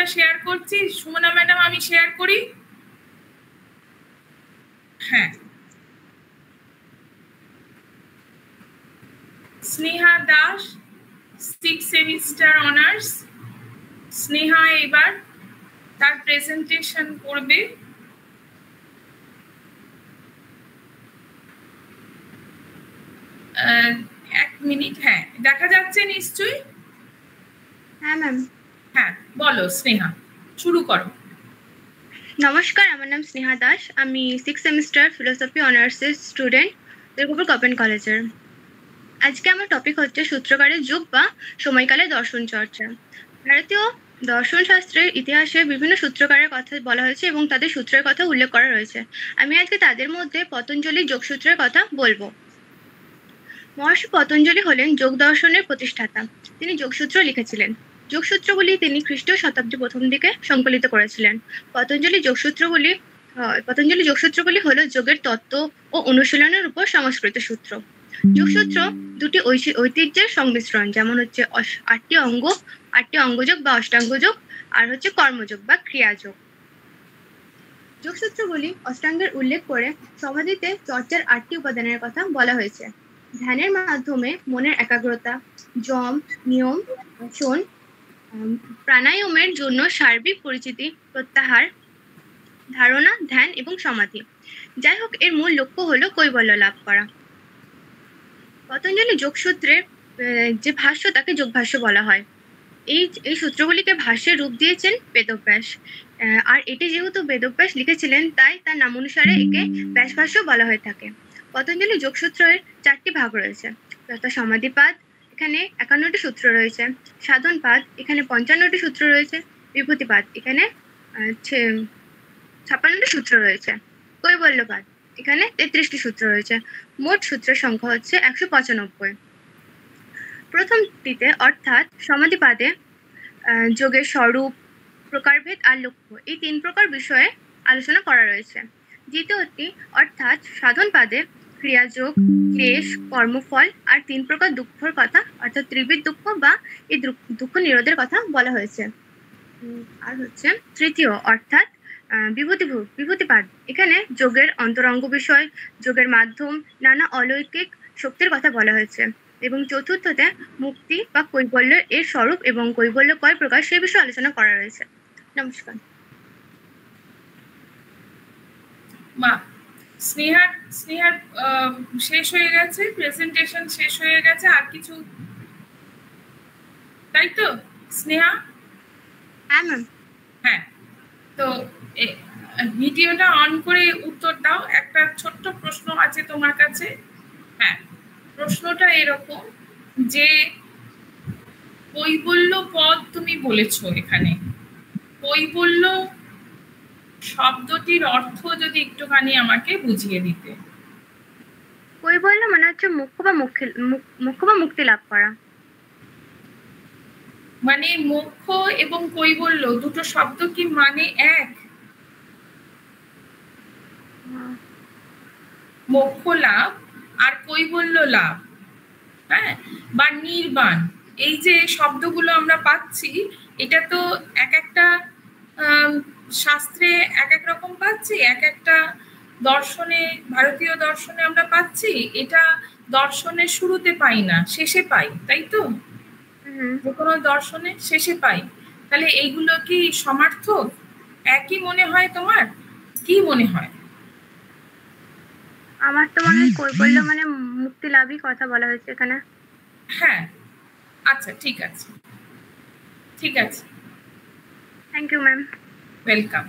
স্ক্রিনটা শেয়ার করছি। সুমনা ম্যাডাম আমি শেয়ার করি। হ্যাঁ, স্নেহা দাস 6 সেমিস্টার অনার্স। স্নেহা এবার তার প্রেজেন্টেশন করবে। এক মিনিট। হ্যাঁ, দেখা যাচ্ছে নিশ্চয়ই? হ্যাঁ ম্যাম। হ্যাঁ, বলো স্নেহা, শুরু করো। নমস্কার, আমার নাম স্নেহা দাস। আমি 6 সেমিস্টার ফিলোসফি অনার্সের স্টুডেন্ট, দুর্গাপুর কপেন কলেজের। আজকে আমার টপিক হচ্ছে সূত্রকারের যুগ বা সময়কালের দর্শন চর্চা। ভারতীয় দর্শন শাস্ত্রের ইতিহাসে বিভিন্ন সূত্রকারের কথা বলা হয়েছে এবং তাদের সূত্রের কথা উল্লেখ করা রয়েছে। আমি আজকে তাদের মধ্যে পতঞ্জলির যোগসূত্রের কথা বলবো। মহর্ষি পতঞ্জলি হলেন যোগ দর্শনের প্রতিষ্ঠাতা। তিনি যোগসূত্র লিখেছিলেন। যোগসূত্রগুলি তিনি খ্রিস্টীয় শতাব্দীর প্রথম দিকে সংকলিত করেছিলেন। পতঞ্জলি যোগসূত্রগুলি হলো যোগের তত্ত্ব ও অনুশীলনের উপর সংস্কৃত সূত্র। যোগসূত্র দুটি ঐতিহ্যের সংমিশ্রণ, যেমন হচ্ছে 8টি অঙ্গযোগ বা অষ্টাঙ্গযোগ, আর হচ্ছে কর্মযোগ বা ক্রিয়াযোগ। যোগসূত্রগুলি অষ্টাঙ্গের উল্লেখ করে সমাধিতে চর্চার 8টি উপাদানের কথা বলা হয়েছে। ধ্যানের মাধ্যমে মনের একাগ্রতা, যম, নিয়ম, আসন, প্রাণায়ামের জন্য সার্বিক পরিচিতি, প্রত্যাহার, ধারণা, ধ্যান এবং সমাধি। যাই হোক, এর মূল লক্ষ্য হলো কৈবল্য লাভ করা। পতঞ্জলি যোগসূত্রের যে ভাষ্য তাকে যোগভাষ্য বলা হয়। এই সূত্রগুলিকে ভাষ্যের রূপ দিয়েছেন বেদব্যাস। আর এটি যেহেতু বেদব্যাস লিখেছিলেন, তাই তার নাম অনুসারে একে ব্যাসভাষ্য বলা হয়ে থাকে। পতঞ্জলি যোগসূত্রের 4টি ভাগ রয়েছে, যথা সমাধিপাদ, এখানে 51টি সূত্র রয়েছে। সাধনপাদ, এখানে 55টি সূত্র রয়েছে। বিভূতিপাদ, এখানে 56টি সূত্র রয়েছে। কৈবল্যপাদ, এখানে 33টি সূত্র রয়েছে। মোট সূত্রের সংখ্যা হচ্ছে 195। প্রথমটিতে অর্থাৎ সমাধিপাদে যোগের স্বরূপ, প্রকারভেদ আর লক্ষ্য, এই 3 প্রকার বিষয়ে আলোচনা করা রয়েছে। দ্বিতীয়টি অর্থাৎ সাধনপাদে ক্রিয়াযোগ, ক্লেশ, কর্মফল আর 3 প্রকার দুঃখের কথা, অর্থাৎ ত্রিবিধ দুঃখ বা এই দুঃখ নিরোধের কথা বলা হয়েছে। আর হচ্ছে তৃতীয় অর্থাৎ বিভূতিপাদ, এখানে যোগের অন্তরঙ্গ বিষয়, যোগের মাধ্যম, নানা অলৌকিক শক্তির কথা বলা হয়েছে। এবং চতুর্থতে মুক্তি বা কৈবল্য এর স্বরূপ এবং কৈবল্য কয় প্রকার সে বিষয়ে আলোচনা করা রয়েছে। নমস্কার। স্নেহার শেষ হয়ে গেছে, প্রেজেন্টেশন শেষ হয়ে গেছে। আর কিছু, তাই তো স্নেহা? হ্যাঁ ম্যাম। হ্যাঁ, তো ভিডিওটা অন করে উত্তর দাও। একটা ছোট্ট প্রশ্ন আছে তোমার কাছে। হ্যাঁ, প্রশ্নটা এরকম যে কৈবল্য পদ তুমি বলেছো, এখানে কৈবল্য শব্দটির অর্থ যদি একটুখানি আমাকে বুঝিয়ে দিতে। কৈবল্য মানে হচ্ছে মুখ্য বা মুক্তি লাভ করা। মানে মোক্ষ এবং কৈবল্য দুটো শব্দ কি মানে এক? মোক্ষ লাভ আর কৈবল্য লাভ, হ্যাঁ, বা নির্বাণ, এই যে শব্দগুলো আমরা পাচ্ছি, এটা তো এক একটা শাস্ত্রে এক এক রকম পাচ্ছি, এক একটা দর্শনে, ভারতীয় দর্শনে আমরা পাচ্ছি। এটা দর্শনের শুরুতে পাই না, শেষে পাই, তাই তো? যে কোনো দর্শনে শেষে পাই। তাহলে এইগুলো কি সমার্থক? একই মনে হয় তোমার? কি মনে হয়? আমার তো মনে হয় কৈবল্য মানে মুক্তি লাভই কথা বলা হয়েছে এখানে। হ্যাঁ, আচ্ছা, ঠিক আছে, ঠিক আছে। Thank you ma'am. ওয়েলকাম।